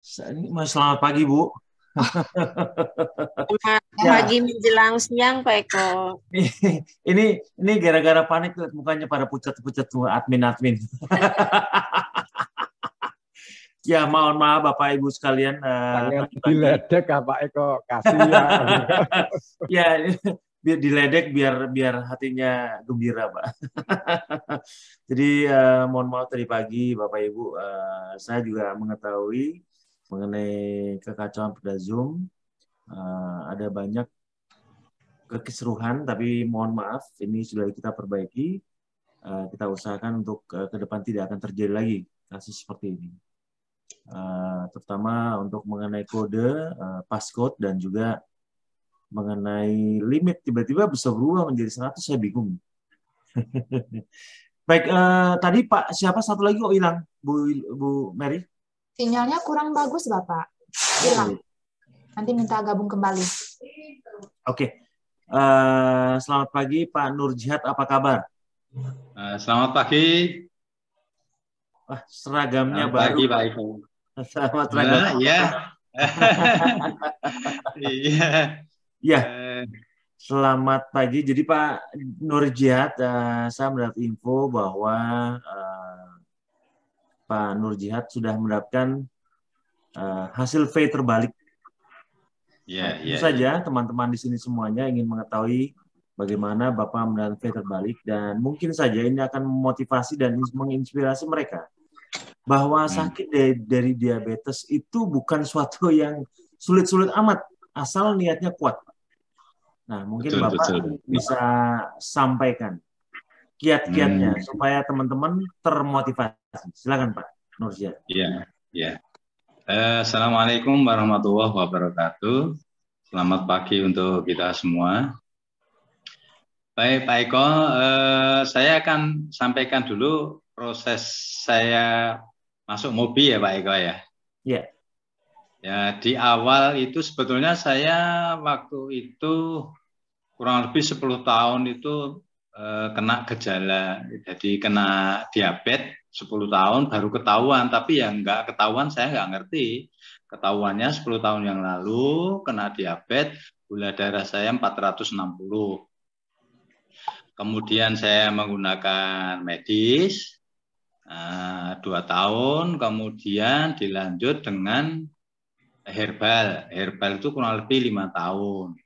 Selamat pagi, Bu. Selamat Ya, pagi menjelang siang, Pak Eko. ini ini gara-gara panik lihat mukanya pada pucat-pucat tuh admin-admin. Ya, mohon maaf Bapak Ibu sekalian Sangat tadi pagi. diledek Pak Eko, kasihan. Ya, biar diledek biar biar hatinya gembira, Pak. Jadi mohon maaf tadi pagi Bapak Ibu, saya juga mengetahui mengenai kekacauan pada Zoom. Ada banyak kekisruhan, tapi mohon maaf, ini sudah kita perbaiki. Kita usahakan untuk ke depan tidak akan terjadi lagi kasus seperti ini. Terutama untuk mengenai kode, passcode, dan juga mengenai limit tiba-tiba bisa berubah menjadi 100, saya bingung. Baik, tadi Pak, siapa satu lagi kok hilang? Bu Mary? Sinyalnya kurang bagus, Bapak. Hilang. Nanti minta gabung kembali. Oke. Selamat pagi Pak Nurjihad, apa kabar? Selamat pagi. Wah, seragamnya Selamat baru. Pagi, Pak Eko. Selamat seragam. Ya. Iya. Ya, selamat pagi. Jadi Pak Nurjihad, saya mendapat info bahwa Pak Nurjihad sudah mendapatkan hasil V terbalik. Tentu saja teman-teman di sini semuanya ingin mengetahui bagaimana Bapak mendapatkan V terbalik, dan mungkin saja ini akan memotivasi dan menginspirasi mereka bahwa sakit dari diabetes itu bukan suatu yang sulit-sulit amat, asal niatnya kuat. Nah, mungkin Bapak bisa sampaikan kiat-kiatnya supaya teman-teman termotivasi. Silakan Pak Nurjihad. Iya. Assalamualaikum warahmatullahi wabarakatuh. Selamat pagi untuk kita semua. Baik, Pak Eko, saya akan sampaikan dulu proses saya masuk MOBI ya, Pak Eko ya. Iya. Ya, di awal itu sebetulnya saya waktu itu kurang lebih 10 tahun itu kena gejala, jadi kena diabetes 10 tahun baru ketahuan, tapi yang nggak ketahuan saya nggak ngerti. Ketahuannya 10 tahun yang lalu kena diabetes, gula darah saya 460. Kemudian saya menggunakan medis 2 tahun, kemudian dilanjut dengan herbal. Herbal itu kurang lebih 5 tahun.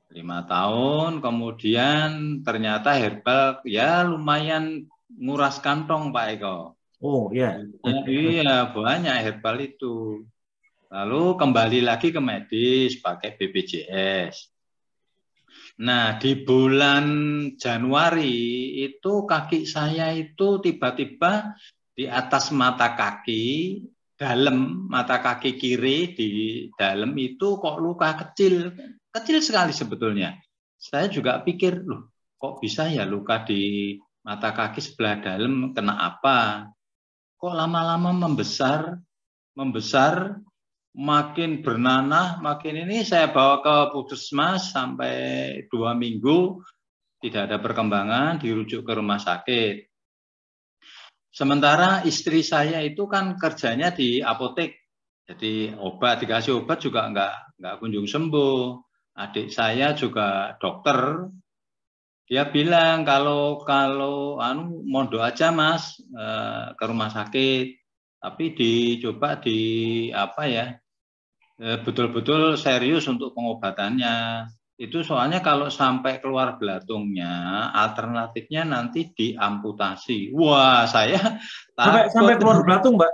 5 tahun, kemudian ternyata herbal ya lumayan nguras kantong, Pak Eko. Oh ya. Iya, banyak herbal itu. Lalu kembali lagi ke medis pakai BPJS. Nah, di bulan Januari itu kaki saya itu tiba-tiba di atas mata kaki, dalam mata kaki kiri di dalam itu kok luka kecil. Kecil sekali sebetulnya. Saya juga pikir, loh kok bisa ya luka di mata kaki sebelah dalam, kena apa? Kok lama-lama membesar, makin bernanah, makin ini saya bawa ke puskesmas sampai 2 minggu, tidak ada perkembangan, dirujuk ke rumah sakit. Sementara istri saya itu kan kerjanya di apotek, jadi dikasih obat juga nggak kunjung sembuh. Adik saya juga dokter, dia bilang kalau mondok aja Mas ke rumah sakit, tapi dicoba betul-betul serius untuk pengobatannya. Itu soalnya kalau sampai keluar belatungnya, alternatifnya nanti diamputasi. Wah, saya takut. Sampai keluar belatung, Mbak?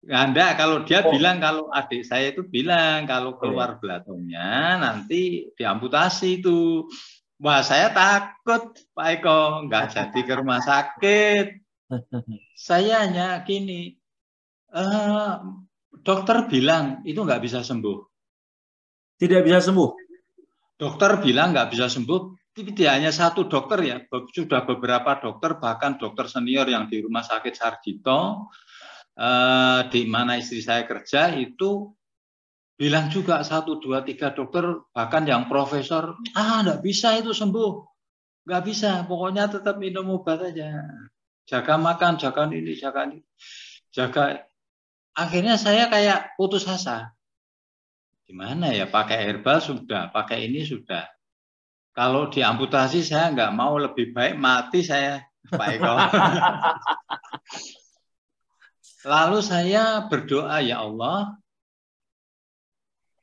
Enggak, kalau dia bilang, kalau adik saya itu bilang kalau keluar belatungnya nanti diamputasi itu. Wah, saya takut, Pak Eko, nggak jadi ke rumah sakit. Saya hanya gini, dokter bilang itu nggak bisa sembuh. Tidak bisa sembuh? Dokter bilang nggak bisa sembuh, tidak hanya satu dokter ya, sudah beberapa dokter, bahkan dokter senior yang di Rumah Sakit Sarjito, di mana istri saya kerja itu bilang juga 1, 2, 3 dokter, bahkan yang profesor, nggak bisa itu sembuh, nggak bisa, pokoknya tetap minum obat aja, jaga makan, jaga ini, jaga akhirnya saya kayak putus asa. Gimana ya, pakai herbal sudah, pakai ini sudah. Kalau diamputasi saya nggak mau, lebih baik mati saya, Pak Eko. Lalu saya berdoa, ya Allah,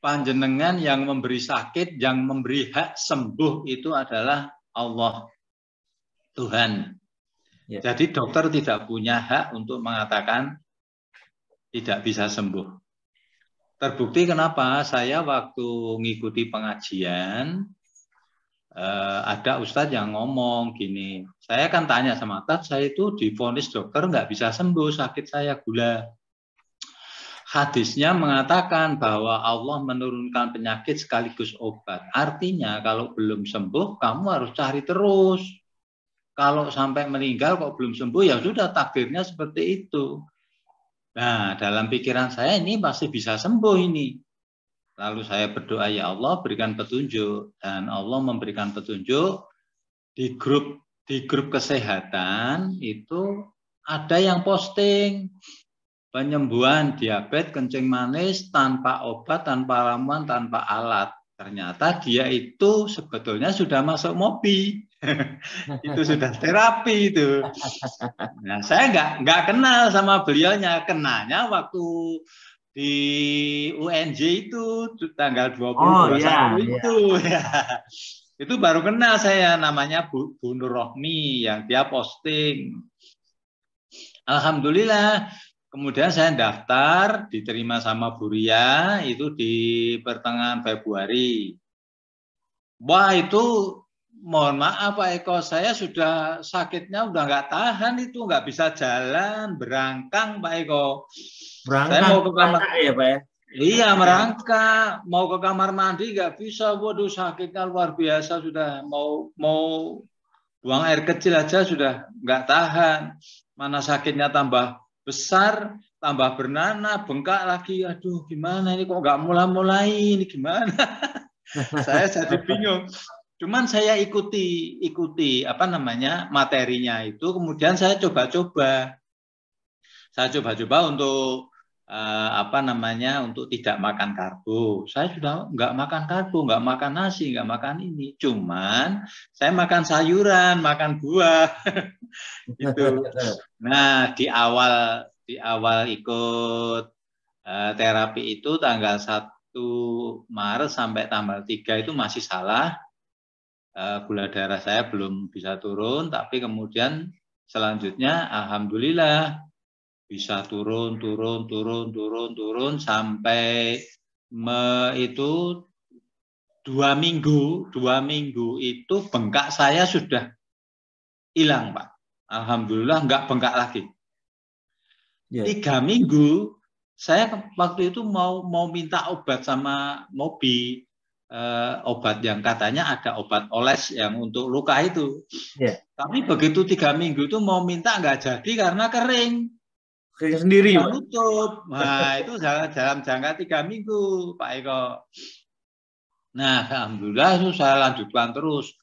panjenengan yang memberi sakit, yang memberi hak sembuh itu adalah Allah, Tuhan. Ya. Jadi dokter tidak punya hak untuk mengatakan tidak bisa sembuh. Terbukti kenapa saya waktu ngikuti pengajian, ada ustadz yang ngomong gini, saya kan tanya sama ustadz, saya itu divonis dokter nggak bisa sembuh sakit saya gula. Hadisnya mengatakan bahwa Allah menurunkan penyakit sekaligus obat. Artinya kalau belum sembuh, kamu harus cari terus. Kalau sampai meninggal kok belum sembuh, ya sudah takdirnya seperti itu. Nah, dalam pikiran saya ini pasti bisa sembuh ini. Lalu saya berdoa, ya Allah berikan petunjuk. Dan Allah memberikan petunjuk di grup kesehatan itu ada yang posting penyembuhan diabetes kencing manis tanpa obat, tanpa ramuan, tanpa alat. Ternyata dia itu sebetulnya sudah masuk MOBI. Itu sudah terapi itu. Nah, saya nggak kenal sama beliaunya, kenalnya waktu di UNJ itu tanggal 20 itu. Ya. Itu baru kenal saya, namanya Bu Nur Rohmi yang dia posting. Alhamdulillah. Kemudian saya daftar, diterima sama Bu Ria, itu di pertengahan Februari. Wah itu, mohon maaf Pak Eko, saya sudah sakitnya udah nggak tahan itu, nggak bisa jalan, berangkang Pak Eko. Berangkang, saya mau ke kamar ya Pak ya? Iya merangkak, mau ke kamar mandi nggak bisa, waduh sakitnya luar biasa, sudah mau buang air kecil aja sudah nggak tahan, mana sakitnya tambah besar, tambah bernanah, bengkak lagi. Aduh, gimana ini kok nggak mulai-mulai ini gimana? Saya jadi bingung. Cuman saya ikuti apa namanya materinya itu. Kemudian saya coba-coba. Saya coba-coba untuk apa namanya untuk tidak makan karbo. Saya sudah nggak makan karbo, nggak makan nasi, nggak makan ini. Cuman saya makan sayuran, makan buah. Gitu. Nah, di awal ikut terapi itu tanggal 1 Maret sampai tanggal 3 itu masih salah. Gula darah saya belum bisa turun, tapi kemudian selanjutnya alhamdulillah bisa turun sampai itu 2 minggu itu bengkak saya sudah hilang Pak. Alhamdulillah nggak bengkak lagi. 3 minggu saya waktu itu mau minta obat sama MOBI, obat yang katanya ada obat oles yang untuk luka itu. Tapi begitu 3 minggu itu mau minta nggak jadi karena kering sendiri tutup. Nah itu dalam jangka 3 minggu Pak Eko. Nah alhamdulillah itu saya lanjutkan terus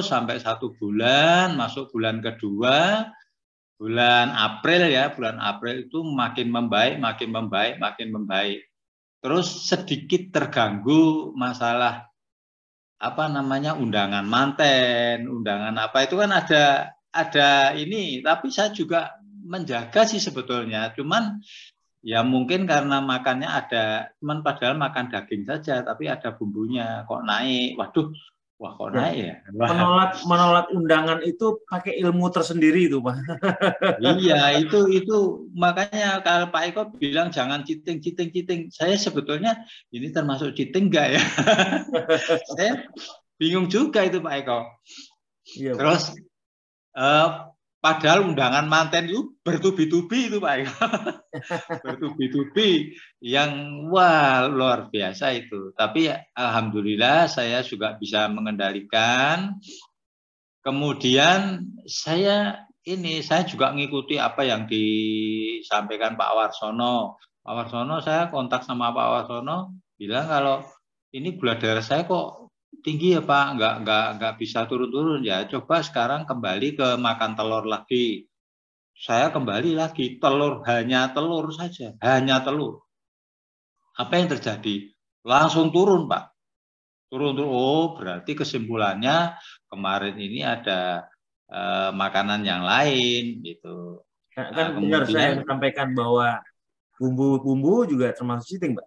sampai 1 bulan, masuk bulan kedua, bulan April ya, bulan April itu makin membaik. Terus sedikit terganggu masalah apa namanya undangan manten, undangan apa itu kan ada ini, tapi saya juga menjaga sih sebetulnya, cuman ya mungkin karena makannya cuman padahal makan daging saja, tapi ada bumbunya kok naik, wah kok naik ya. Menolak undangan itu pakai ilmu tersendiri itu Pak. Iya itu makanya kalau Pak Eko bilang jangan cheating, saya sebetulnya ini termasuk cheating enggak ya? Saya bingung juga itu Pak Eko. Iya, terus padahal undangan manten itu bertubi-tubi itu Pak Eko. Bertubi-tubi yang wah luar biasa itu. Tapi alhamdulillah saya juga bisa mengendalikan. Kemudian saya juga mengikuti apa yang disampaikan Pak Warsono. Pak Warsono saya kontak sama Pak Warsono bilang kalau ini gula darah saya kok tinggi ya Pak, nggak bisa turun-turun ya. Coba sekarang kembali ke makan telur lagi. saya kembali lagi, hanya telur saja, hanya telur. Apa yang terjadi? Langsung turun, Pak. Turun. Oh, berarti kesimpulannya kemarin ini ada makanan yang lain, gitu. Kan benar saya sampaikan bahwa bumbu-bumbu juga termasuk cheating, Pak.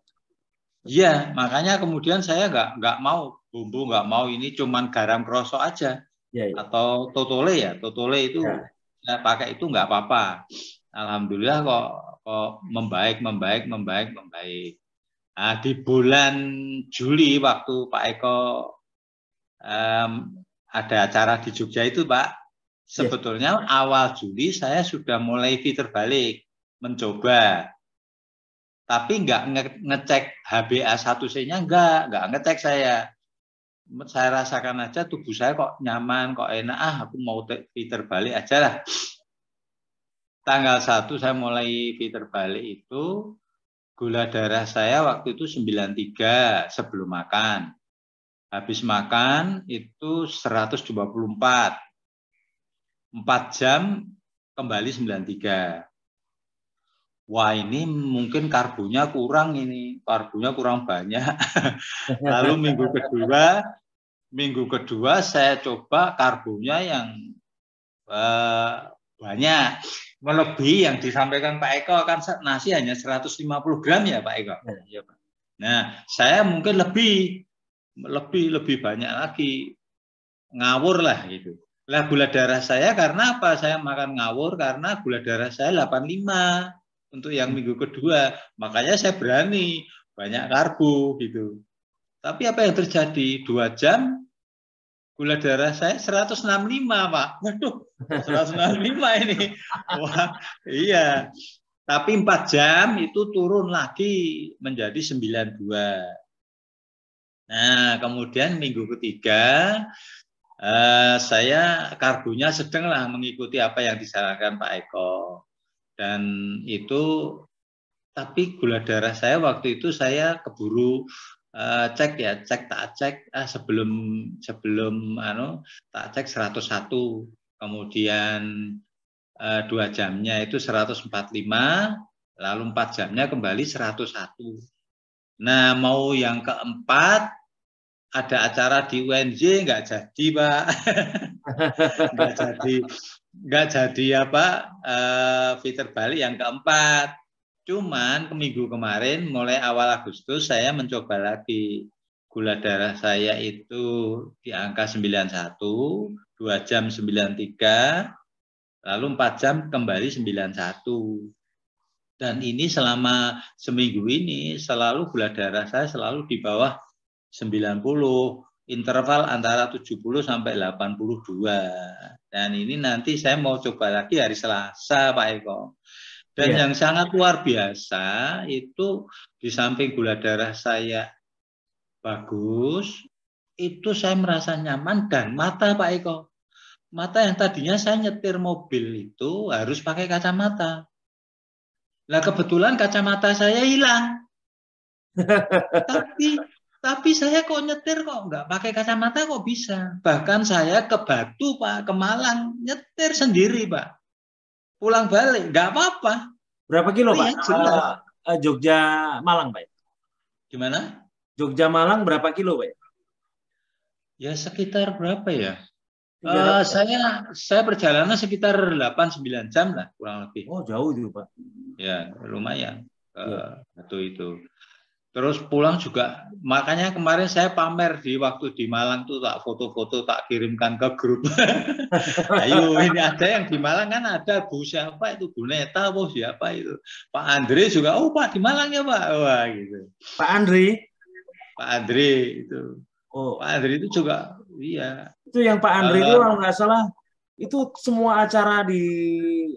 Iya, makanya kemudian saya nggak mau bumbu, nggak mau ini cuman garam krosok aja. Ya. Atau totole ya, totole itu ya. Saya pakai itu nggak apa-apa. Alhamdulillah kok membaik. Nah, di bulan Juli waktu Pak Eko ada acara di Jogja itu, Pak, sebetulnya awal Juli saya sudah mulai fitur balik, mencoba. Tapi nggak ngecek HbA1c-nya, nggak ngecek saya. Saya rasakan aja tubuh saya kok nyaman, kok enak, aku mau fitur balik aja lah. Tanggal 1 saya mulai fitur balik itu, gula darah saya waktu itu 93 sebelum makan. Habis makan itu 124. 4 jam kembali 93. Wah, ini mungkin karbonya kurang banyak. Lalu minggu kedua saya coba karbonya yang banyak, melebihi yang disampaikan Pak Eko, kan nasi hanya 150 gram ya Pak Eko. Ya, Pak. Nah, saya mungkin lebih banyak lagi, ngawur lah gitu. Lah gula darah saya karena apa? Saya makan ngawur karena gula darah saya 85 untuk yang minggu kedua. Makanya saya berani banyak karbo gitu. Tapi apa yang terjadi? 2 jam gula darah saya 165, Pak. Waduh, 165 ini. Wah, iya. Tapi 4 jam itu turun lagi menjadi 92. Nah, kemudian minggu ketiga saya karbonya sedang lah mengikuti apa yang disarankan Pak Eko. Dan itu, tapi gula darah saya waktu itu saya keburu cek sebelum tak cek 101, kemudian 2 jamnya itu 145, lalu 4 jamnya kembali 101. Nah, mau yang keempat ada acara di UNJ nggak jadi, Pak. nggak jadi apa fitur balik yang keempat. Cuman minggu kemarin mulai awal Agustus saya mencoba lagi. Gula darah saya itu di angka 91, 2 jam 93, lalu 4 jam kembali 91. Dan ini selama seminggu ini selalu gula darah saya selalu di bawah 90, interval antara 70 sampai 82. Dan ini nanti saya mau coba lagi hari Selasa, Pak Eko. Dan yang sangat luar biasa itu di samping gula darah saya bagus, itu saya merasa nyaman dan mata, Pak Eko. Mata yang tadinya saya nyetir mobil itu harus pakai kacamata. Nah, kebetulan kacamata saya hilang. Tapi saya kok nyetir kok nggak pakai kacamata kok bisa. Bahkan saya ke Batu, Pak, ke Malang, nyetir sendiri, Pak. Pulang balik, nggak apa-apa. Berapa kilo, Pak? Jogja Malang, Pak? Gimana? Jogja Malang berapa kilo, Pak? Ya sekitar berapa ya? Saya perjalanan sekitar 8-9 jam lah, kurang lebih. Oh, jauh itu, Pak. Ya, lumayan. Batu itu. Terus pulang juga, makanya kemarin saya pamer di waktu di Malang tuh, tak foto-foto tak kirimkan ke grup. Ayo, ini ada yang di Malang kan ada Bu siapa itu, Bu Neta, Bu siapa itu. Pak Andre juga, oh Pak di Malang ya Pak, wah gitu. Pak Andre itu. Oh, Pak Andre itu juga, iya. Itu yang Pak Andre itu kalau nggak salah, itu semua acara di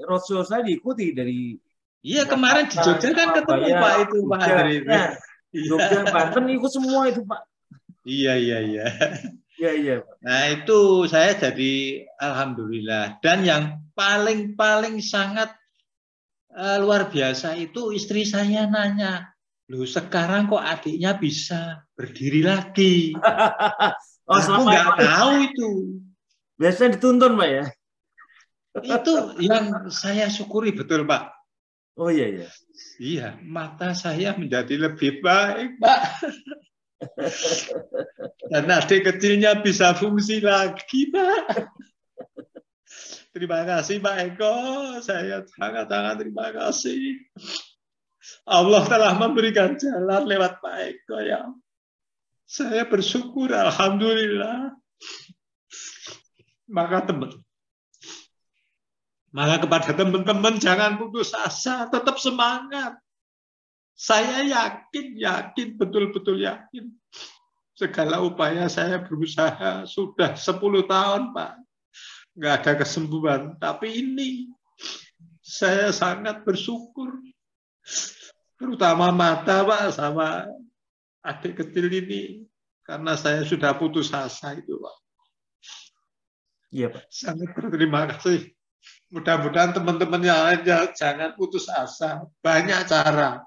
roadshow saya diikuti dari. Iya, kemarin di Jogja kan ketemu Pak itu, Pak Andre itu. Jogja, Banten ikut semua itu, Pak. Iya. Iya, Pak. Nah, itu saya jadi alhamdulillah. Dan yang paling sangat luar biasa itu istri saya nanya, loh sekarang kok adiknya bisa berdiri lagi? Aku nggak tahu itu. Biasanya dituntun, Pak ya? Itu yang saya syukuri betul, Pak. Oh iya, iya. Iya, mata saya menjadi lebih baik, Pak. Dan adik kecilnya bisa fungsi lagi, Pak. Terima kasih, Pak Eko. Saya sangat-sangat terima kasih. Allah telah memberikan jalan lewat Pak Eko, ya. Saya bersyukur, alhamdulillah. Maka kepada teman-teman jangan putus asa, tetap semangat. Saya yakin, betul-betul yakin. Segala upaya saya berusaha sudah 10 tahun, Pak. Nggak ada kesembuhan. Tapi ini saya sangat bersyukur. Terutama mata, Pak, sama adik kecil ini. Karena saya sudah putus asa itu, Pak. Iya, Pak. Sangat berterima kasih. Mudah-mudahan teman-teman yang lain jangan putus asa. Banyak cara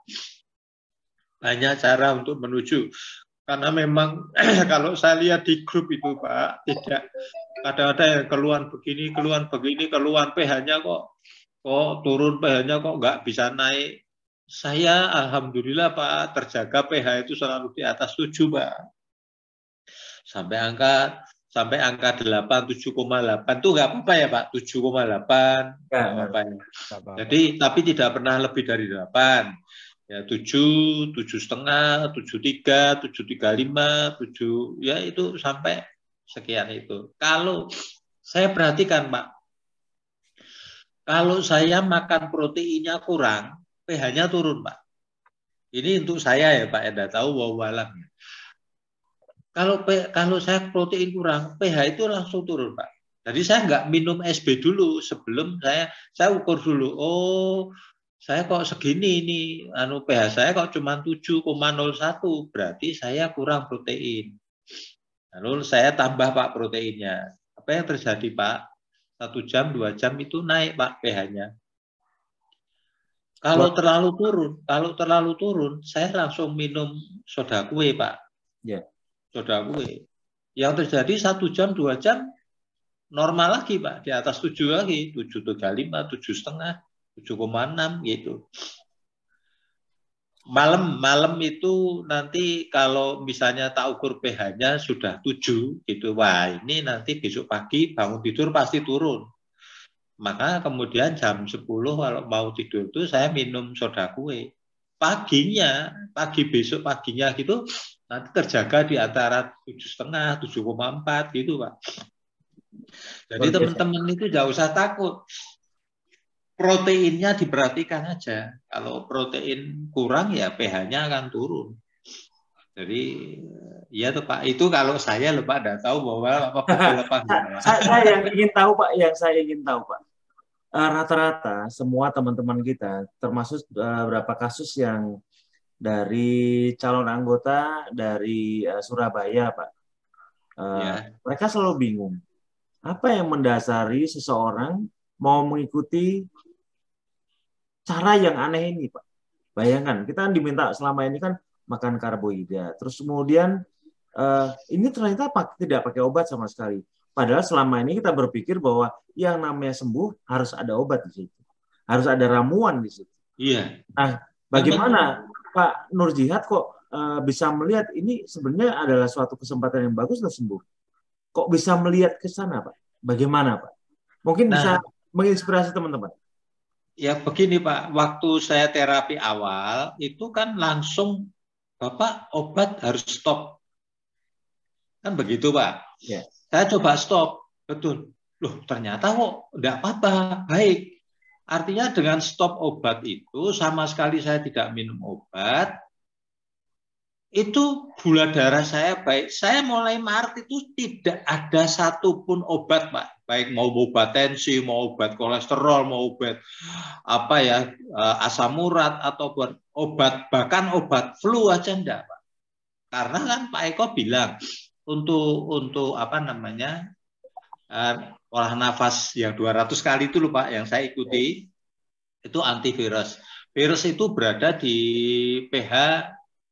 untuk menuju. Karena memang kalau saya lihat di grup itu, Pak, tidak ada yang keluhan begini, keluhan pH-nya kok turun, pH-nya kok nggak bisa naik. Saya alhamdulillah, Pak, terjaga pH itu selalu di atas 7, Pak. Sampai angka 8, 7,8 itu nggak apa-apa ya, Pak. 7,8 nggak apa-apa ya. Jadi tapi tidak pernah lebih dari 8. Ya 7, 7,5, 7,3, 7,35, 7, ya itu sampai sekian itu. Kalau saya perhatikan, Pak, kalau saya makan proteinnya kurang, pH-nya turun, Pak. Ini untuk saya ya, Pak, Anda tahu wawalam. Kalau saya protein kurang, pH itu langsung turun, Pak. Jadi saya nggak minum SB dulu sebelum saya ukur dulu. Oh, saya kok segini ini, pH saya kok cuma 7,01, berarti saya kurang protein. Lalu saya tambah, Pak, proteinnya. Apa yang terjadi, Pak? 1 jam, 2 jam itu naik, Pak, pH-nya. Kalau terlalu turun, saya langsung minum soda kue, Pak. Ya. Soda kue. Yang terjadi 1 jam, 2 jam, normal lagi, Pak. Di atas 7 lagi. 7,35, 7,5, 7,6 gitu. Malam itu nanti kalau misalnya tak ukur pH-nya sudah 7 gitu. Wah, ini nanti besok pagi bangun tidur pasti turun. Maka kemudian jam 10 kalau mau tidur itu saya minum soda kue. Pagi besok paginya gitu nanti terjaga di antara 7,5, 7,4 gitu, Pak. Jadi teman-teman itu nggak usah takut. Proteinnya diperhatikan aja. Kalau protein kurang ya pH-nya akan turun. Jadi ya tuh, Pak. Itu kalau saya Pak enggak tahu bahwa apa betul apa enggak. Saya yang ingin tahu, Pak. Rata-rata semua teman-teman kita, termasuk beberapa kasus yang dari calon anggota dari Surabaya, Pak. Mereka selalu bingung. Apa yang mendasari seseorang mau mengikuti cara yang aneh ini, Pak? Bayangkan, kita kan diminta selama ini kan makan karbohidrat. Terus kemudian ini ternyata tidak pakai obat sama sekali. Padahal selama ini kita berpikir bahwa yang namanya sembuh harus ada obat di situ. Harus ada ramuan di situ. Iya. Nah, bagaimana Pak Nur Jihad kok bisa melihat ini sebenarnya adalah suatu kesempatan yang bagus untuk sembuh? Kok bisa melihat ke sana, Pak? Bagaimana, Pak? Mungkin bisa menginspirasi teman-teman. Ya begini, Pak, waktu saya terapi awal itu kan langsung Bapak obat harus stop. Kan begitu, Pak? Ya. Saya coba stop, betul. Loh, ternyata kok enggak apa-apa, baik. Artinya dengan stop obat itu sama sekali saya tidak minum obat. Itu gula darah saya baik. Saya mulai Maret itu tidak ada satupun obat, Pak. Baik mau obat tensi, mau obat kolesterol, mau obat asam urat atau obat bahkan obat flu aja enggak, Pak. Karena kan Pak Eko bilang untuk olah nafas yang 200 kali itu loh, Pak, yang saya ikuti itu antivirus. Virus itu berada di pH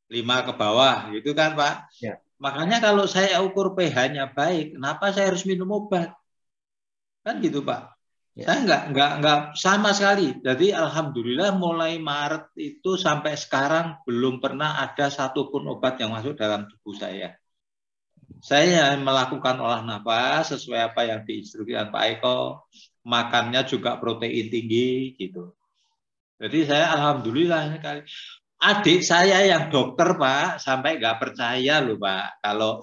5 ke bawah gitu kan, Pak. Ya. Makanya kalau saya ukur pH-nya baik, kenapa saya harus minum obat? Kan gitu, Pak. Saya nggak sama sekali. Jadi alhamdulillah mulai Maret itu sampai sekarang belum pernah ada satupun obat yang masuk dalam tubuh saya. Saya melakukan olah nafas sesuai apa yang diinstruksikan Pak Eko, makannya juga protein tinggi gitu. Jadi saya alhamdulillah sekali. Adik saya yang dokter Pak sampai nggak percaya loh Pak kalau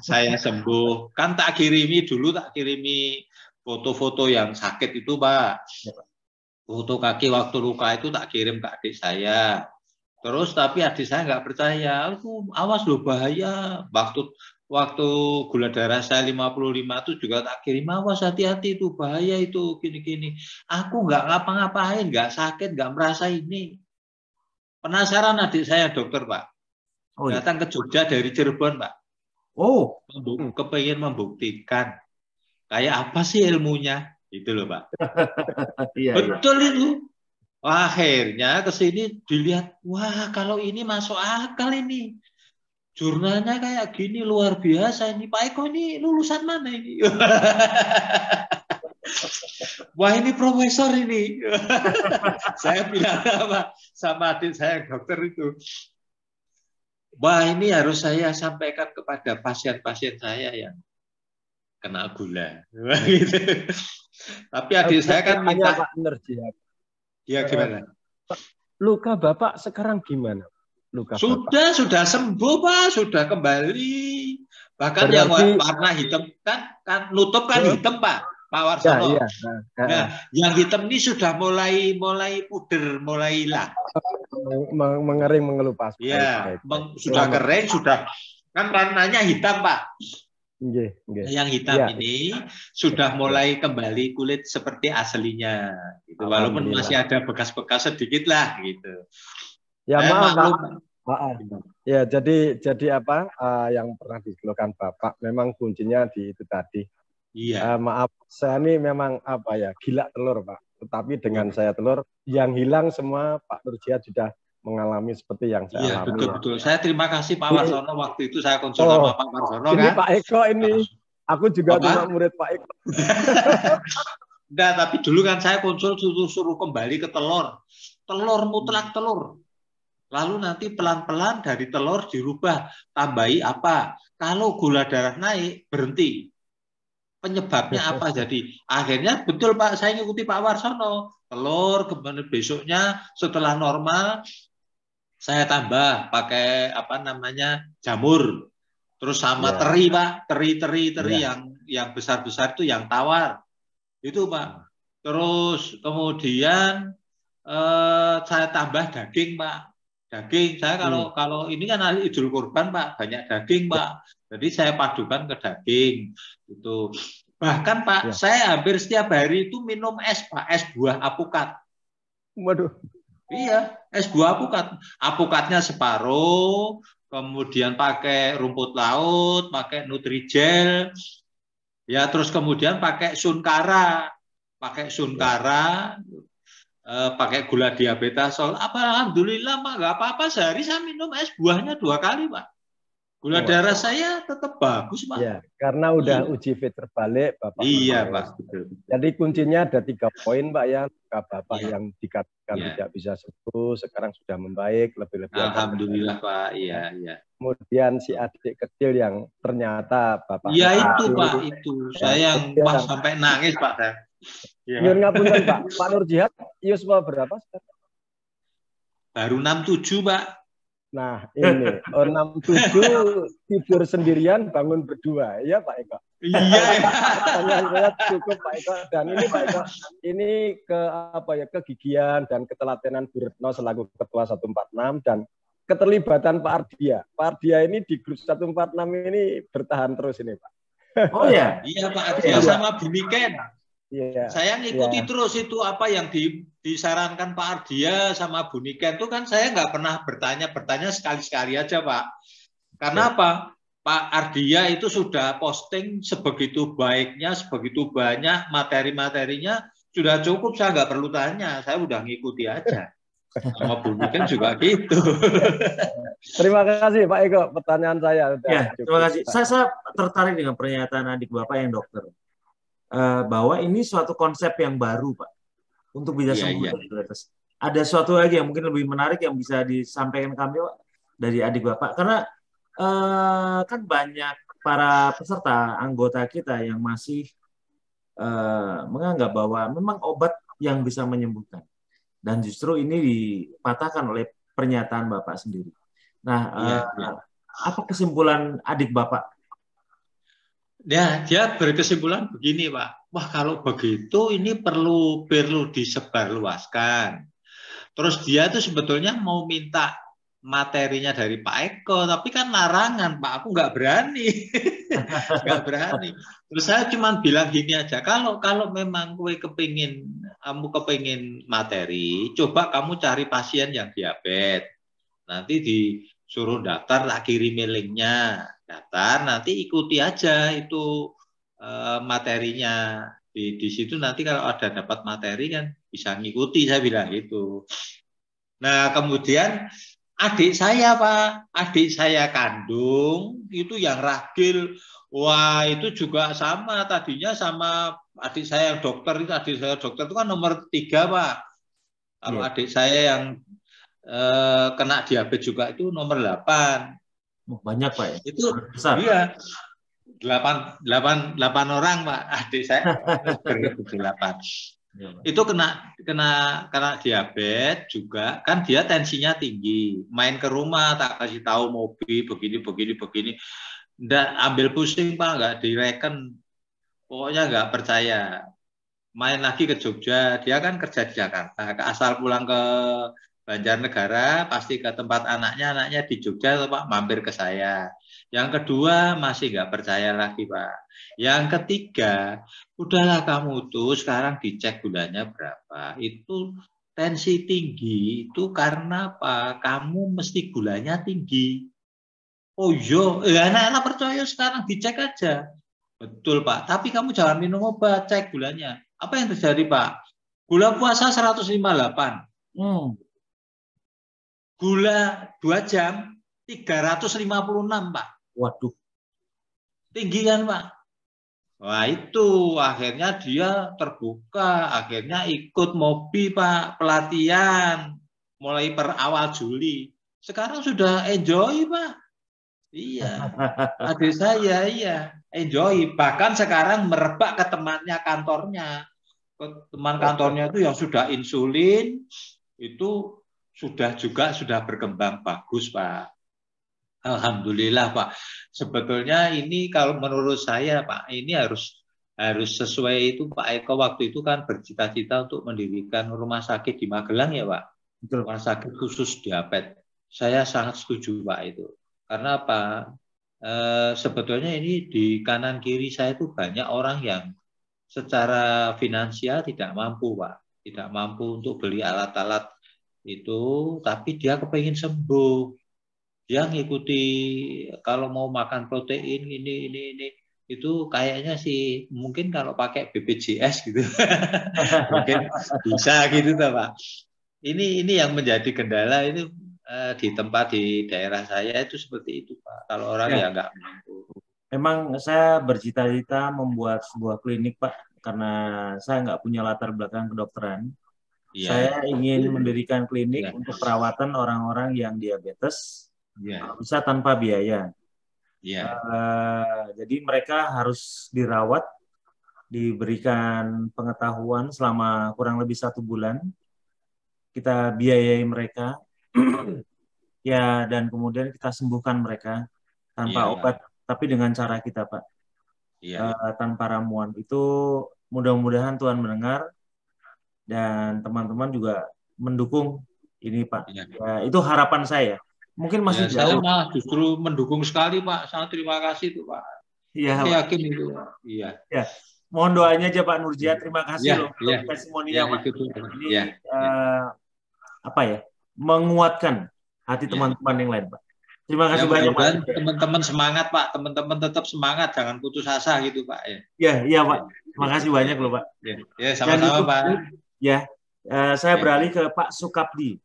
saya sembuh. Kan tak kirimi foto-foto yang sakit itu Pak. Foto kaki waktu luka itu tak kirim ke adik saya. Terus tapi adik saya nggak percaya. Awas loh bahaya. Waktu gula darah saya 55 itu juga tak kirim. Awas hati-hati itu bahaya itu gini-gini. Aku nggak ngapa-ngapain, nggak sakit, nggak merasa ini. Penasaran adik saya dokter Pak. Datang ke Jogja dari Cirebon Pak. Kepengen membuktikan. Kayak apa sih ilmunya? Itu loh Pak. Betul itu. Akhirnya ke sini dilihat, wah kalau ini masuk akal ini. Jurnalnya kayak gini luar biasa ini. Pak Eko ini lulusan mana ini? Wah ini profesor ini. Saya bilang sama adik saya dokter itu. Wah ini harus saya sampaikan kepada pasien-pasien saya yang kena gula. Gitu. Tapi adik saya kan minta Pak Nurjihad. Ya gimana? Luka Bapak sekarang gimana? Sudah sembuh Pak, sudah kembali. Bahkan berarti, yang warna hitam kan nutup kan hitam Pak Warsono. Ya. Nah, yang hitam ini sudah mulai puder, mulai hilang. Mengering, mengelupas. Iya, sudah kering, sudah kan warnanya hitam Pak. Yang hitam ini sudah mulai kembali kulit seperti aslinya, gitu. Walaupun masih ada bekas-bekas sedikit lah, gitu. Ya maaf Pak. Ya jadi apa yang pernah dikeluhkan Bapak memang kuncinya di itu tadi. Iya. Maaf, saya ini memang apa ya gila telur Pak. Tetapi dengan saya telur yang hilang semua Pak Nurjihad sudah mengalami seperti yang saya alami. Iya betul. Saya terima kasih Pak Warsono waktu itu saya konsul sama Pak Warsono ini kan. Pak Eko ini, aku juga cuma murid Pak Eko. Enggak, tapi dulu kan saya konsul suruh kembali ke telur mutlak telur. Lalu nanti pelan-pelan dari telur dirubah, tambahi apa? Kalau gula darah naik berhenti. Penyebabnya apa? Jadi akhirnya betul Pak, saya ngikuti Pak Warsono. Telur kemudian besoknya setelah normal saya tambah pakai jamur, terus sama teri Pak, teri yang besar-besar itu yang tawar, itu Pak. Terus kemudian saya tambah daging Pak, daging saya kalau ini kan hari Idul Kurban Pak, banyak daging Pak, jadi saya padukan ke daging, itu. Bahkan Pak, saya hampir setiap hari itu minum es Pak, es buah apukat. Waduh. Iya, es buah apukat. Apukatnya separuh, kemudian pakai rumput laut, pakai Nutrijel, ya terus kemudian pakai Sunkara, pakai gula diabetazol. Alhamdulillah Pak, nggak apa-apa sehari saya minum es buahnya 2 kali Pak. Gula darah saya tetap bagus Pak. Ya, karena udah uji fit terbalik Bapak. Iya Pak, betul. Jadi kuncinya ada 3 poin Pak ya. Bapak yang dikatakan tidak bisa sembuh sekarang sudah membaik lebih-lebih. Alhamdulillah Pak, iya. Kemudian si adik kecil yang ternyata Bapak. Iya itu Pak, itu. Saya yang sampai nangis Pak saya. Nyuwun ngapunten Pak. Pak Nurjihad yuswa berapa sekarang? Baru 67 Pak. Nah ini 67 tidur sendirian bangun berdua ya Pak Eko. Iya. Saya cukup Pak Eko dan ini Pak Eko ini kegigihan dan ketelatenan Bu Retno selaku Ketua 146 dan keterlibatan Pak Ardia. Pak Ardia ini di grup 146 ini bertahan terus ini Pak. Oh ya. Iya Pak Ardia sama Bu Niken. Iya. Saya ngikuti terus itu apa yang disarankan Pak Ardia sama Bu Niken itu kan saya nggak pernah bertanya sekali-sekali aja Pak. Karena apa? Pak Ardia itu sudah posting sebegitu baiknya, sebegitu banyak materi-materinya sudah cukup, saya nggak perlu tanya, saya udah ngikuti aja. Sama Bu Niken juga gitu. Terima kasih Pak Eko, pertanyaan saya. Ya, terima kasih. Saya tertarik dengan pernyataan adik Bapak yang dokter. bahwa ini suatu konsep yang baru, Pak, untuk bisa sembuh dari diabetes. Ada suatu lagi yang mungkin lebih menarik yang bisa disampaikan kami, Pak, dari adik Bapak, karena kan banyak para peserta anggota kita yang masih menganggap bahwa memang obat yang bisa menyembuhkan, dan justru ini dipatahkan oleh pernyataan Bapak sendiri. Nah, apa kesimpulan adik Bapak? Ya, dia berkesimpulan begini, Pak. Wah, kalau begitu ini perlu disebarluaskan. Terus dia tuh sebetulnya mau minta materinya dari Pak Eko, tapi kan larangan, Pak. Aku nggak berani. Nggak berani. Terus saya cuma bilang gini aja, kalau memang kamu kepingin materi, coba kamu cari pasien yang diabetes. Nanti disuruh daftar, tak kirim linknya. Daftar, nanti ikuti aja itu materinya. Di situ nanti kalau ada dapat materi kan bisa ngikuti, saya bilang gitu. Nah, kemudian adik saya, Pak, adik saya kandung itu yang ragil. Wah, itu juga sama, tadinya sama adik saya yang dokter itu, adik saya dokter itu kan nomor 3, Pak. Kalau adik saya yang kena diabetes juga itu nomor 8. Banyak, Pak, ya? Itu besar. Iya. 8 orang, Pak. Adik saya 8. Itu kena diabetes juga, kan dia tensinya tinggi. Main ke rumah tak kasih tahu mobil begini. Nggak ambil pusing, Pak, nggak direken. Pokoknya nggak percaya. Main lagi ke Jogja, dia kan kerja di Jakarta. Asal pulang ke Banjarnegara, pasti ke tempat anaknya di Jogja, Pak, mampir ke saya. Yang kedua, masih nggak percaya lagi, Pak. Yang ketiga, udahlah kamu tuh sekarang dicek gulanya berapa. Itu tensi tinggi, itu karena apa? Kamu mesti gulanya tinggi. Oh iya, anak-anak percaya sekarang dicek aja. Betul, Pak. Tapi kamu jangan minum obat, cek gulanya. Apa yang terjadi, Pak? Gula puasa 158. Gula 2 jam 356, Pak. Waduh. Tinggi kan, Pak? Wah, itu akhirnya dia terbuka, akhirnya ikut MOBI, Pak, pelatihan mulai per awal Juli. Sekarang sudah enjoy, Pak. Iya. Adik saya iya, enjoy. Bahkan sekarang merebak ke temannya kantornya. Teman kantornya itu yang sudah insulin itu sudah berkembang bagus, Pak. Alhamdulillah, Pak. Sebetulnya ini kalau menurut saya, Pak, ini harus sesuai itu. Pak Eko waktu itu kan bercita-cita untuk mendirikan rumah sakit di Magelang, ya, Pak. Betul. Rumah sakit khusus diabetes. Saya sangat setuju, Pak, itu. Karena apa? Sebetulnya ini di kanan kiri saya itu banyak orang yang secara finansial tidak mampu, Pak. Tidak mampu untuk beli alat-alat itu, tapi dia kepengen sembuh. Dia ngikuti kalau mau makan protein ini itu kayaknya sih mungkin kalau pakai BPJS gitu mungkin bisa gitu toh, Pak. Ini yang menjadi kendala itu di tempat di daerah saya itu seperti itu, Pak. Kalau orang ya nggak mampu. Memang saya bercita-cita membuat sebuah klinik, Pak, karena saya nggak punya latar belakang kedokteran. Saya ingin mendirikan klinik untuk perawatan orang-orang yang diabetes, bisa tanpa biaya. Jadi mereka harus dirawat, diberikan pengetahuan selama kurang lebih 1 bulan. Kita biayai mereka, ya, dan kemudian kita sembuhkan mereka tanpa obat, tapi dengan cara kita, Pak. Tanpa ramuan. Itu mudah-mudahan Tuhan mendengar. Dan teman-teman juga mendukung ini, Pak. Ya, itu harapan saya. Mungkin masih saya malah justru mendukung sekali, Pak. Sangat terima kasih tuh, Pak. Iya, saya yakin itu. Iya. Ya. Mohon doanya aja, Pak Nurjiat. Terima kasih loh untuk testimoninya, Pak. Ini apa ya? Menguatkan hati teman-teman yang lain, Pak. Terima kasih banyak, Pak. Teman-teman semangat, Pak. Teman-teman tetap semangat, jangan putus asa gitu, Pak. Iya, Pak. Terima kasih banyak loh, Pak. Ya, sama-sama, Pak. Ya, saya beralih ke Pak Sukabdi.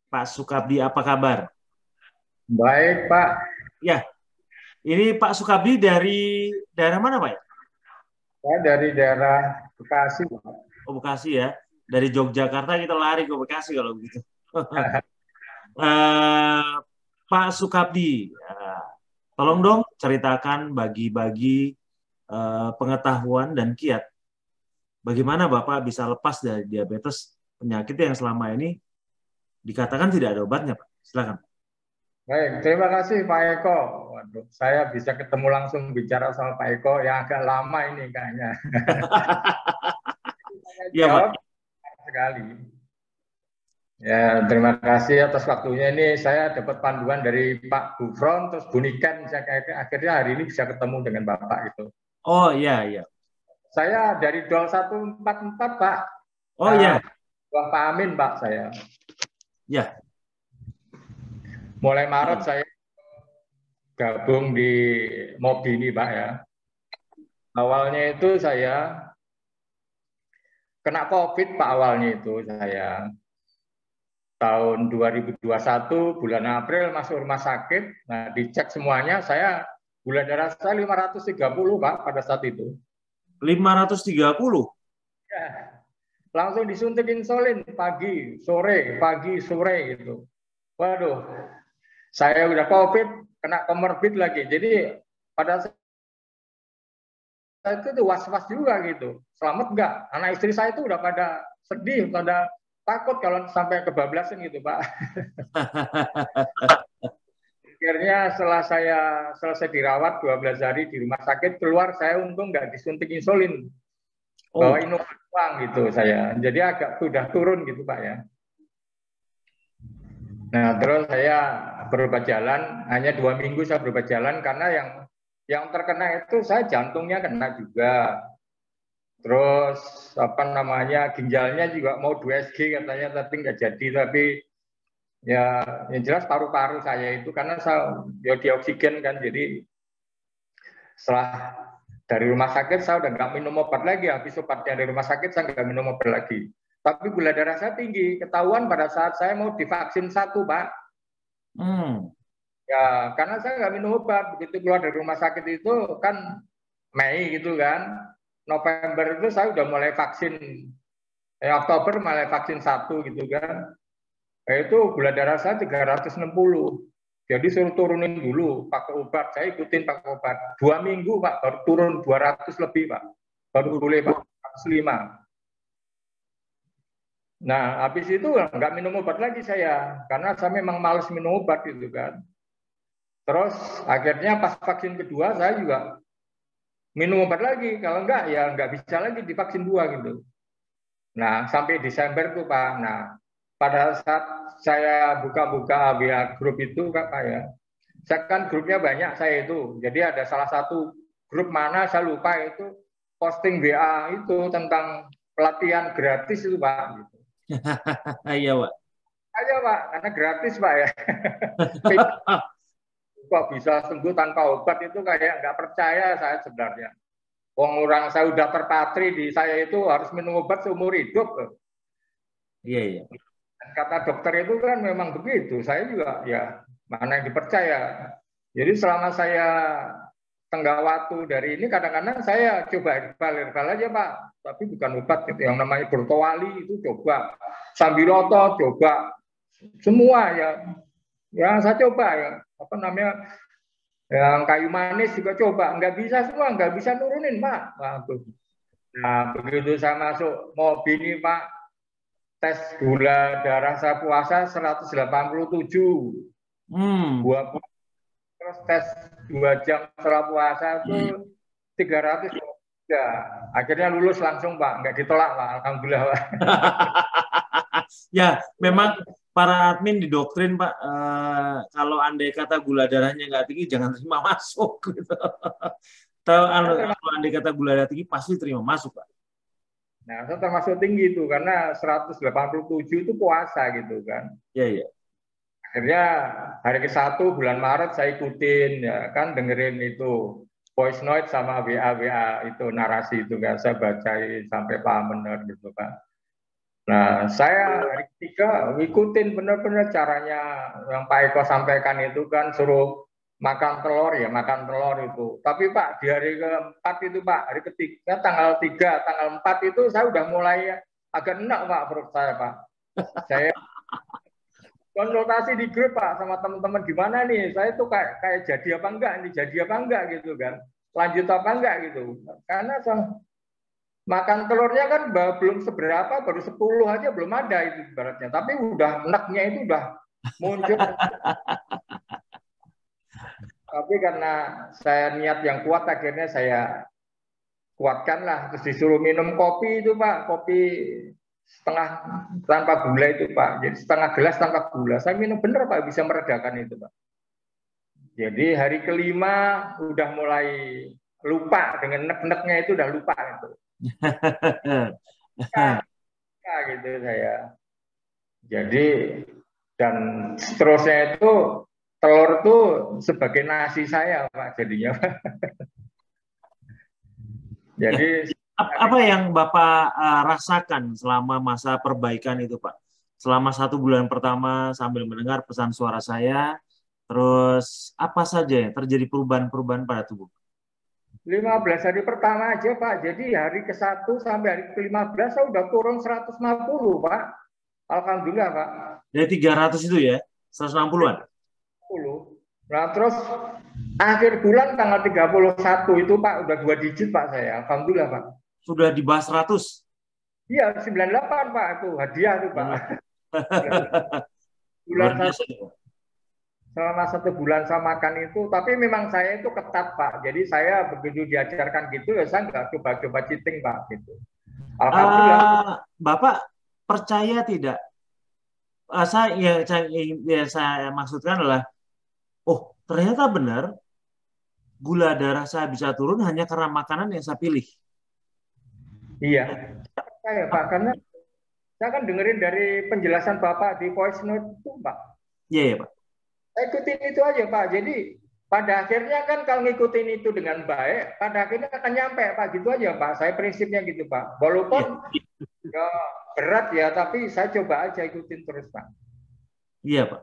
Pak Sukabdi, apa kabar? Baik, Pak. Ya, ini Pak Sukabdi dari daerah mana, Pak? Saya dari daerah Bekasi, Pak. Oh, Bekasi ya. Dari Yogyakarta kita lari ke Bekasi kalau begitu. Pak Sukabdi, tolong dong ceritakan bagi-bagi pengetahuan dan kiat. Bagaimana Bapak bisa lepas dari diabetes, penyakit yang selama ini dikatakan tidak ada obatnya, Pak? Silakan. Baik, terima kasih Pak Eko. Waduh, saya bisa ketemu langsung bicara sama Pak Eko yang agak lama ini kayaknya. Iya, Pak. Sekali. Ya, terima kasih atas waktunya. Ini saya dapat panduan dari Pak Gufron, terus Bu Niken. Akhirnya hari ini bisa ketemu dengan Bapak gitu. Oh iya, iya. Saya dari DOL 144, Pak. Oh iya. Pak Amin, Pak, saya. Ya. Mulai Maret saya gabung di Mobi ini, Pak ya. Awalnya itu saya kena COVID, Pak, awalnya itu saya. Tahun 2021, bulan April masuk rumah sakit. Nah, dicek semuanya, saya gula darah saya 530, Pak, pada saat itu. 530? Ya. Langsung disuntik insulin pagi, sore gitu. Waduh, saya udah COVID, kena komorbid lagi. Jadi pada saat itu was-was juga gitu. Selamat enggak? Anak istri saya itu udah pada sedih, pada takut kalau sampai kebablasan gitu, Pak. Akhirnya setelah saya selesai dirawat 12 hari di rumah sakit, keluar saya untung nggak disuntik insulin. Bawa inovatif uang gitu saya. Jadi agak sudah turun gitu, Pak ya. Nah, terus saya berobat jalan, hanya 2 minggu saya berobat jalan karena yang terkena itu saya jantungnya kena juga. Terus apa namanya ginjalnya juga mau 2SG katanya tapi nggak jadi, tapi ya yang jelas paru-paru saya itu karena saya ya dioksigen kan, jadi setelah dari rumah sakit saya udah nggak minum obat lagi, habis obatnya dari rumah sakit saya nggak minum obat lagi. Tapi gula darah saya tinggi, ketahuan pada saat saya mau divaksin 1, Pak. Ya, karena saya nggak minum obat, begitu keluar dari rumah sakit itu kan Mei gitu kan, November itu saya udah mulai vaksin, Oktober mulai vaksin 1 gitu kan. Itu gula darah saya 360. Jadi suruh turunin dulu pakai obat, saya ikutin pakai obat. 2 minggu, Pak, baru turun 200 lebih, Pak. Baru boleh, Pak, 105. Nah, habis itu nggak minum obat lagi saya, karena saya memang males minum obat gitu kan. Terus akhirnya pas vaksin kedua saya juga minum obat lagi, kalau enggak ya nggak bisa lagi divaksin 2 gitu. Nah, sampai Desember tuh, Pak. Nah, pada saat saya buka-buka WA grup itu, Pak ya, saya kan grupnya banyak saya itu. Jadi ada salah satu grup mana saya lupa itu posting WA itu tentang pelatihan gratis itu, Pak. Gitu. Iya, Pak. Ayo, Pak, karena gratis, Pak ya. Kok bisa sembuh tanpa obat itu kayak nggak percaya saya sebenarnya. Orang saya udah terpatri di saya itu harus minum obat seumur hidup. Iya, iya. Kata dokter itu kan memang begitu. Saya juga ya mana yang dipercaya. Jadi selama saya tenggawatu dari ini kadang-kadang saya coba herbal aja, Pak. Tapi bukan obat gitu. Yang namanya Burtowali itu coba. Sambiloto coba. Semua ya. Yang saya coba ya. Apa namanya? Yang kayu manis juga coba. Nggak bisa semua. Nggak bisa nurunin, Pak. Nah, begitu saya masuk mobil ini, Pak. Tes gula darah saya puasa 187. 20. Terus tes 2 jam setelah puasa itu 300. Akhirnya lulus langsung, Pak. Nggak ditolak, Pak. Alhamdulillah, Pak. Ya, memang para admin didoktrin, Pak. Kalau andai kata gula darahnya nggak tinggi, jangan terima masuk. Gitu. Kalau andai kata gula darah tinggi, pasti terima masuk, Pak. Nah, saya termasuk tinggi itu karena 187 itu puasa gitu kan. Iya, iya. Akhirnya hari ke-1 bulan Maret saya ikutin ya kan, dengerin itu voice note sama WA itu narasi itu kan, saya bacain sampai paham benar gitu kan. Nah, saya hari ketiga ikutin benar-benar caranya yang Pak Eko sampaikan itu kan, suruh makan telur ya, makan telur itu. Tapi Pak, di hari keempat itu Pak, hari ketiga, tanggal 3, tanggal 4 itu saya udah mulai agak enak Pak perut saya Pak. Saya konsultasi di grup Pak sama teman-teman, gimana nih, saya tuh kayak jadi apa enggak, ini jadi apa enggak gitu kan. Lanjut apa enggak gitu. Karena makan telurnya kan belum seberapa, baru 10 aja belum ada itu ibaratnya. Tapi udah enaknya itu udah muncul. Tapi karena saya niat yang kuat, akhirnya saya kuatkan lah. Terus disuruh minum kopi itu Pak, kopi setengah tanpa gula itu Pak. Jadi setengah gelas tanpa gula. Saya minum bener Pak, bisa meredakan itu Pak. Jadi hari kelima udah mulai lupa dengan nek-neknya itu, udah lupa itu. Nah, gitu saya. Jadi dan seterusnya itu telur tuh sebagai nasi saya Pak jadinya. Jadi apa yang Bapak rasakan selama masa perbaikan itu Pak? Selama 1 bulan pertama sambil mendengar pesan suara saya, terus apa saja yang terjadi perubahan-perubahan pada tubuh? 15 hari pertama aja Pak, jadi hari ke-1 sampai hari ke-15 saya udah turun 150 Pak. Alhamdulillah Pak. Dari 300 itu ya, 160-an? Nah terus akhir bulan tanggal 31 itu Pak, udah 2 digit Pak saya, Alhamdulillah Pak. Sudah di bawah 100? Iya, 98 Pak, itu hadiah tuh Pak. Bulan selama 1 bulan saya makan itu, tapi memang saya itu ketat Pak. Jadi saya begitu diajarkan gitu ya saya nggak coba-coba cheating Pak gitu. Alhamdulillah. Bapak percaya tidak? Saya maksudkan adalah, oh ternyata benar gula darah saya bisa turun hanya karena makanan yang saya pilih. Iya, saya Pak, karena saya kan dengerin dari penjelasan Bapak di voice note itu Pak. Iya Pak. Saya ikutin itu aja Pak. Jadi pada akhirnya kan kalau ngikutin itu dengan baik, pada akhirnya akan nyampe Pak, gitu aja Pak. Saya prinsipnya gitu Pak. Walaupun ya, berat ya, tapi saya coba aja ikutin terus Pak. Iya Pak.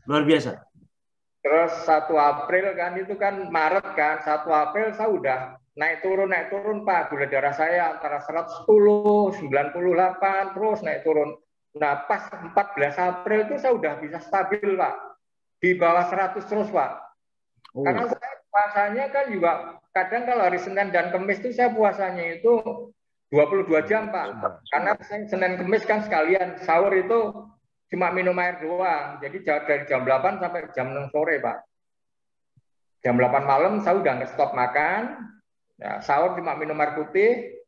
Luar biasa. Terus 1 April kan itu kan Maret kan, 1 April saya udah naik turun Pak. Gula darah saya antara 110, 98, terus naik turun. Nah pas 14 April itu saya udah bisa stabil Pak. Di bawah 100 terus Pak. Oh. Karena saya puasanya kan juga, kadang kalau hari Senin dan Kamis itu saya puasanya itu 22 jam Pak. Karena Senin Kamis kan sekalian sahur itu cuma minum air doang. Jadi dari jam 8 sampai jam 6 sore Pak. Jam 8 malam saya udah nge-stop makan. Ya, sahur cuma minum air putih.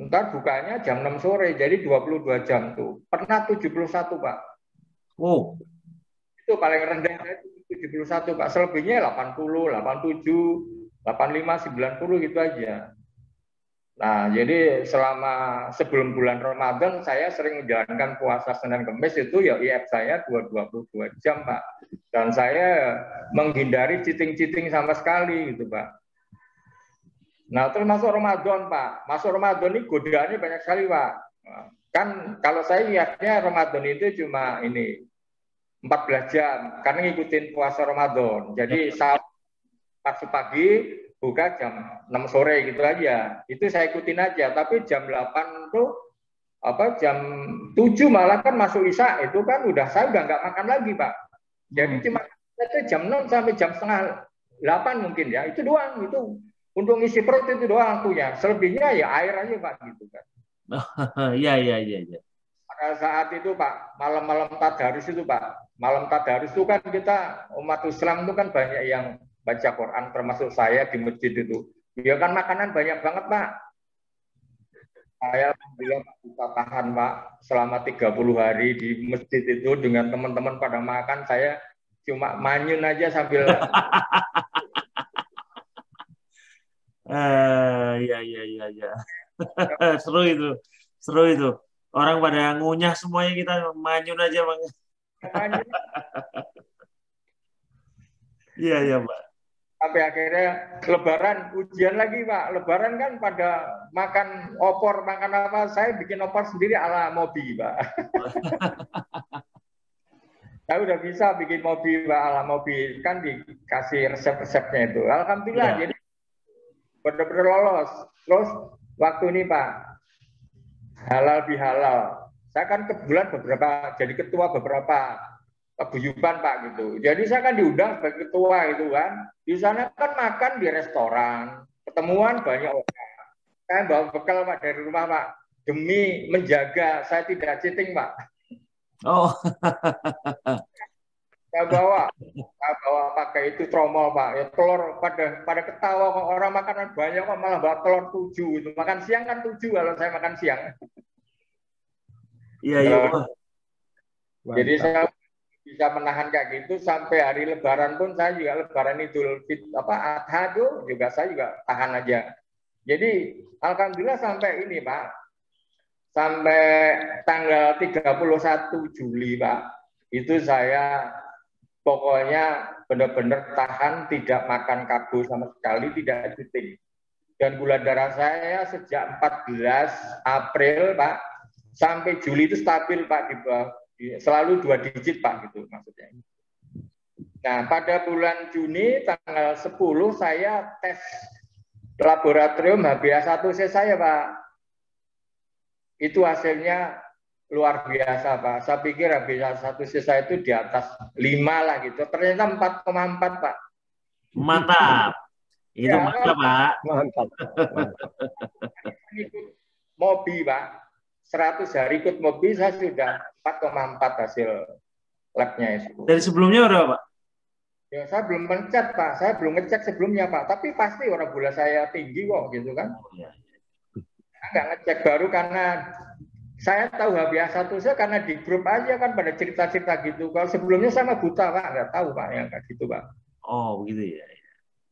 Ntar bukanya jam 6 sore. Jadi 22 jam tuh. Pernah 71 Pak. Oh. Itu paling rendah 71 Pak. Selebihnya 80, 87, 85, 90 gitu aja. Nah, jadi selama sebelum bulan Ramadan saya sering menjalankan puasa Senin Kamis itu ya IF saya 22 jam Pak. Dan saya menghindari cheating-cheating sama sekali gitu Pak. Nah, terus masuk Ramadan Pak. Masuk Ramadan ini godaannya banyak sekali Pak. Kan kalau saya lihatnya Ramadan itu cuma ini 14 jam karena ngikutin puasa Ramadan. Jadi Sabtu pagi buka jam 6 sore gitu aja. Itu saya ikutin aja. Tapi jam 8 tuh jam 7 malah kan masuk Isya itu kan saya udah nggak makan lagi Pak. Jadi cuma itu jam 6 sampai jam setengah 8 mungkin ya. Itu doang itu. Untuk ngisi perut itu doang akunya. Selebihnya ya air aja Pak gitu kan. Iya. Pada saat itu Pak, malam-malam tadarus itu Pak. Malam tadarus itu kan kita umat Islam itu kan banyak yang baca Quran, termasuk saya di masjid itu. Ya kan makanan banyak banget Pak. Saya alhamdulillah bisa tahan Pak selama 30 hari di masjid itu dengan teman-teman pada makan, saya cuma manyun aja sambil Iya. Seru itu. Orang pada ngunyah semuanya, kita manyun aja Bang. Iya Pak. Sampai akhirnya Lebaran ujian lagi Pak. Lebaran kan pada makan opor, makan apa? Saya bikin opor sendiri ala Mobi Pak. Tapi saya udah bisa bikin mobil, Pak. Ala mobil kan dikasih resep-resepnya itu. Alhamdulillah, jadi benar-benar lolos. Terus waktu ini Pak, halal bihalal. Saya kan kebetulan jadi ketua beberapa paguyuban Pak gitu. Jadi saya kan diundang sebagai ketua itu kan. Di sana kan makan di restoran, ketemuan banyak orang. Saya bawa bekal Pak dari rumah Pak, demi menjaga saya tidak cheating Pak. Oh. Saya bawa pakai itu tromol Pak. Ya telur pada ketawa kok orang makanan banyak kok malah bawa telur 7 itu. Makan siang kan 7 kalau saya makan siang. Iya, iya. Jadi saya bisa menahan kayak gitu sampai hari Lebaran pun saya juga Lebaran Idul Adha tuh juga saya juga tahan aja. Jadi alhamdulillah sampai ini Pak, sampai tanggal 31 Juli Pak, itu saya pokoknya benar-benar tahan, tidak makan karbo sama sekali, tidak cheating. Dan gula darah saya sejak 14 April Pak sampai Juli itu stabil Pak, selalu 2 digit Pak gitu maksudnya. Nah pada bulan Juni tanggal 10 saya tes laboratorium HbA1c saya Pak. Itu hasilnya luar biasa Pak. Saya pikir HbA1c saya itu di atas 5 lah gitu. Ternyata 4,4 Pak. Mantap. Itu ya, mantap Pak. Mantap. Mobi Pak. 100 hari ikut mobil saya sudah 4,4 hasil labnya itu. Dari sebelumnya berapa Pak? Ya saya belum ngecek Pak, saya belum ngecek sebelumnya Pak. Tapi pasti orang gula saya tinggi kok gitu kan. Nggak ngecek baru karena saya tahu HbA1c karena di grup aja kan pada cerita-cerita gitu. Kalau sebelumnya sama buta Pak, nggak tahu Pak yang kayak gitu Pak. Oh begitu ya.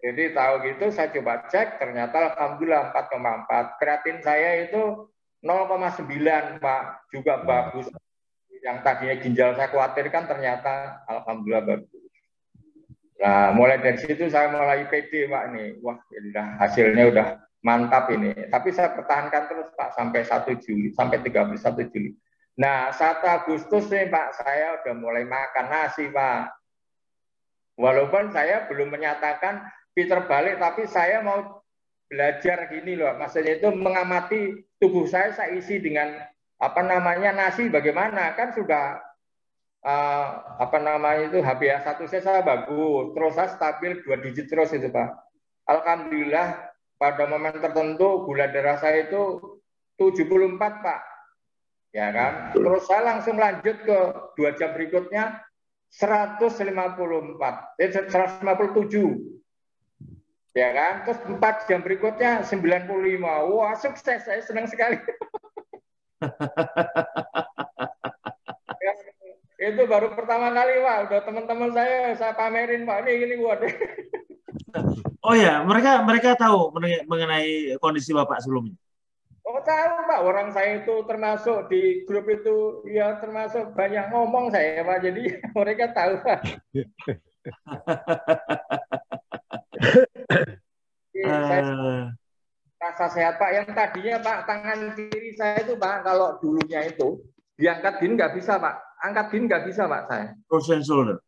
Jadi tahu gitu saya coba cek ternyata alhamdulillah 4,4. Kreatin saya itu 0,9 Pak, juga bagus. Yang tadinya ginjal saya khawatirkan ternyata alhamdulillah bagus. Nah, mulai dari situ saya mulai pede Pak nih. Wah, hasilnya udah mantap ini. Tapi saya pertahankan terus Pak sampai 1 Juli, sampai 31 Juli. Nah, 1 Agustus nih Pak, saya udah mulai makan nasi Pak. Walaupun saya belum menyatakan Peter balik, tapi saya mau belajar gini loh, maksudnya itu mengamati tubuh saya isi dengan nasi bagaimana, kan sudah HbA1c saya bagus, terus saya stabil 2 digit terus itu Pak. Alhamdulillah pada momen tertentu gula darah saya itu 74 Pak, ya kan. Terus saya langsung lanjut ke 2 jam berikutnya 157. Ya kan, terus 4 jam berikutnya 95. Wah, sukses, saya senang sekali. Itu baru pertama kali Pak, udah teman-teman saya pamerin Pak, ini gua deh. Oh ya, mereka tahu mengenai kondisi Bapak sebelumnya. Oh tahu Pak, orang saya itu termasuk di grup itu ya termasuk banyak ngomong saya Pak, jadi mereka tahu Pak. Saya rasa sehat Pak, yang tadinya Pak tangan kiri saya itu Pak kalau dulunya itu diangkat gini nggak bisa Pak, angkat gini nggak bisa Pak saya. Frozen shoulder.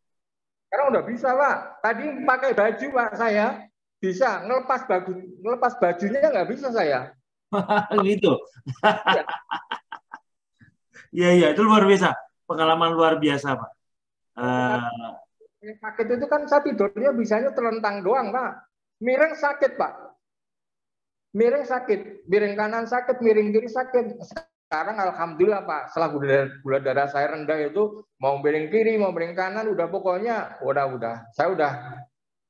Sekarang udah bisa Pak. Tadi pakai baju Pak saya bisa, ngelepas bajunya nggak bisa saya. Gitu. Iya itu luar biasa, pengalaman luar biasa Pak. Sakit itu kan saya tidurnya bisanya terlentang doang Pak. Miring sakit Pak. Miring sakit, miring kanan sakit, miring kiri sakit. Sekarang alhamdulillah Pak, setelah gula darah saya rendah itu mau miring kiri, mau miring kanan, udah pokoknya udah. Saya udah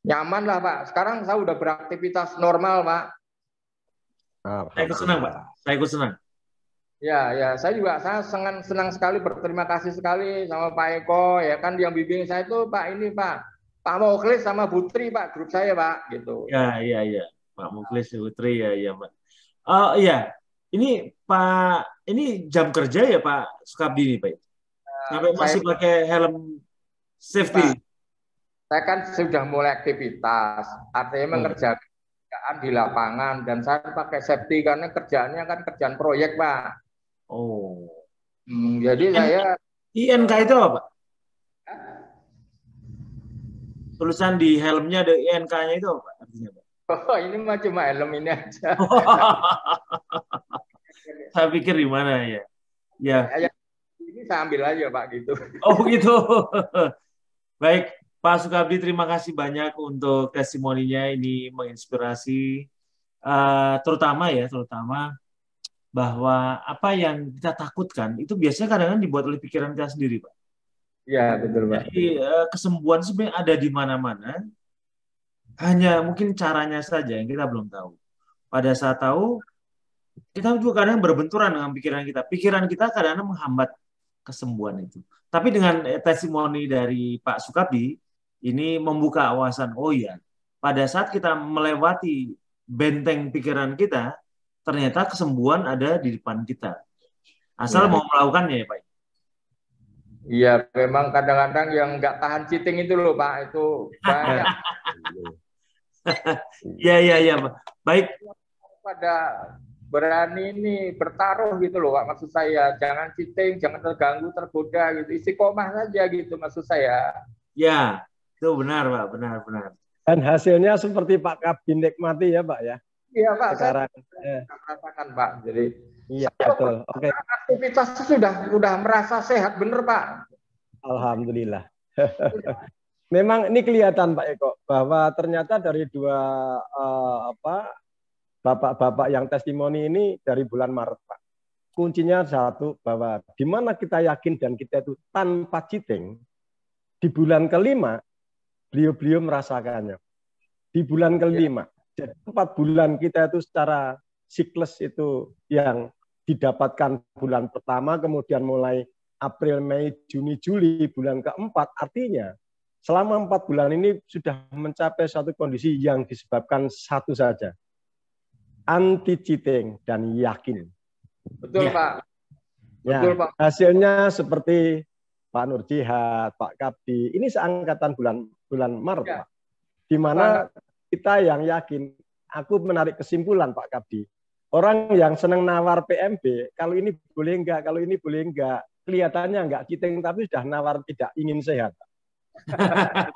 nyaman lah Pak. Sekarang saya udah beraktivitas normal Pak. Saya ikut senang Pak. Saya ikut senang. Ya, saya senang sekali, berterima kasih sekali sama Pak Eko ya kan, yang bimbing saya itu Pak ini Pak Mukhlis sama Putri Pak, grup saya Pak gitu. Iya. Pak Mukhlis, Putri ya Pak. Oh iya, ini Pak, ini jam kerja ya Pak Sukabdi ini Pak? Sampai masih pakai helm safety? Pak, saya kan sudah mulai aktivitas, artinya mengerjakan kerjaan di lapangan, dan saya pakai safety karena kerjaannya kan kerjaan proyek Pak. Oh. Jadi saya INK itu apa Pak? tulisan di helmnya ada INK-nya itu apa artinya, Pak? Oh, ini mah cuma helm ini aja. Saya pikir di mana ya? Ya. Ini saya ambil aja Pak gitu. Oh gitu. Baik, Pak Sukabdi, terima kasih banyak untuk testimoninya, ini menginspirasi, terutama bahwa apa yang kita takutkan itu biasanya kadang-kadang dibuat oleh pikiran kita sendiri, Pak. Iya, betul Pak. Jadi kesembuhan sebenarnya ada di mana-mana, hanya mungkin caranya saja yang kita belum tahu. Pada saat tahu, kita juga kadang berbenturan dengan pikiran kita. Pikiran kita kadang-kadang menghambat kesembuhan itu. Tapi dengan testimoni dari Pak Sukabdi, ini membuka wawasan, oh ya, pada saat kita melewati benteng pikiran kita, ternyata kesembuhan ada di depan kita. Asal mau melakukannya ya Pak. Iya, memang kadang-kadang yang nggak tahan cheating itu loh Pak, itu banyak. Iya Pak. Baik. Pada berani ini bertaruh gitu loh Pak, maksud saya. Jangan cheating, jangan terganggu, tergoda gitu. Istiqomah saja gitu maksud saya. Ya, itu benar Pak, benar. Dan hasilnya seperti Pak Kabdi nikmati ya Pak ya. Iya Pak, sekarang saya merasakan Pak. Jadi iya betul. Oke. Aktivitas sudah merasa sehat bener Pak. Alhamdulillah. Memang ini kelihatan Pak Eko bahwa ternyata dari dua bapak-bapak yang testimoni ini dari bulan Maret Pak. Kuncinya satu, bahwa di mana kita yakin dan kita itu tanpa cheating, di bulan kelima beliau merasakannya. Di bulan kelima. Jadi 4 bulan kita itu secara siklus itu yang didapatkan bulan pertama, kemudian mulai April, Mei, Juni, Juli, bulan keempat, artinya selama 4 bulan ini sudah mencapai suatu kondisi yang disebabkan satu saja, anti-cheating dan yakin. Betul ya. Pak. Ya, betul Pak. Hasilnya seperti Pak Nur Jihad, Pak Kabdi, ini seangkatan bulan Maret ya. Pak. Di mana kita yang yakin, aku menarik kesimpulan Pak Kabdi, orang yang senang nawar PMB, kalau ini boleh enggak, kalau ini boleh enggak, kelihatannya enggak cheating, tapi sudah nawar tidak ingin sehat.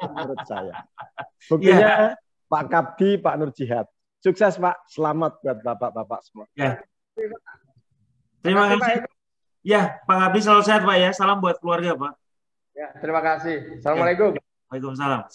Menurut saya. Buktinya Pak Kabdi, Pak Nur Jihad. Sukses Pak, selamat buat bapak-bapak semua. Ya. Terima kasih. Ya, Pak Kabdi selalu sehat Pak ya. Salam buat keluarga Pak. Ya, terima kasih. Assalamualaikum. Waalaikumsalam.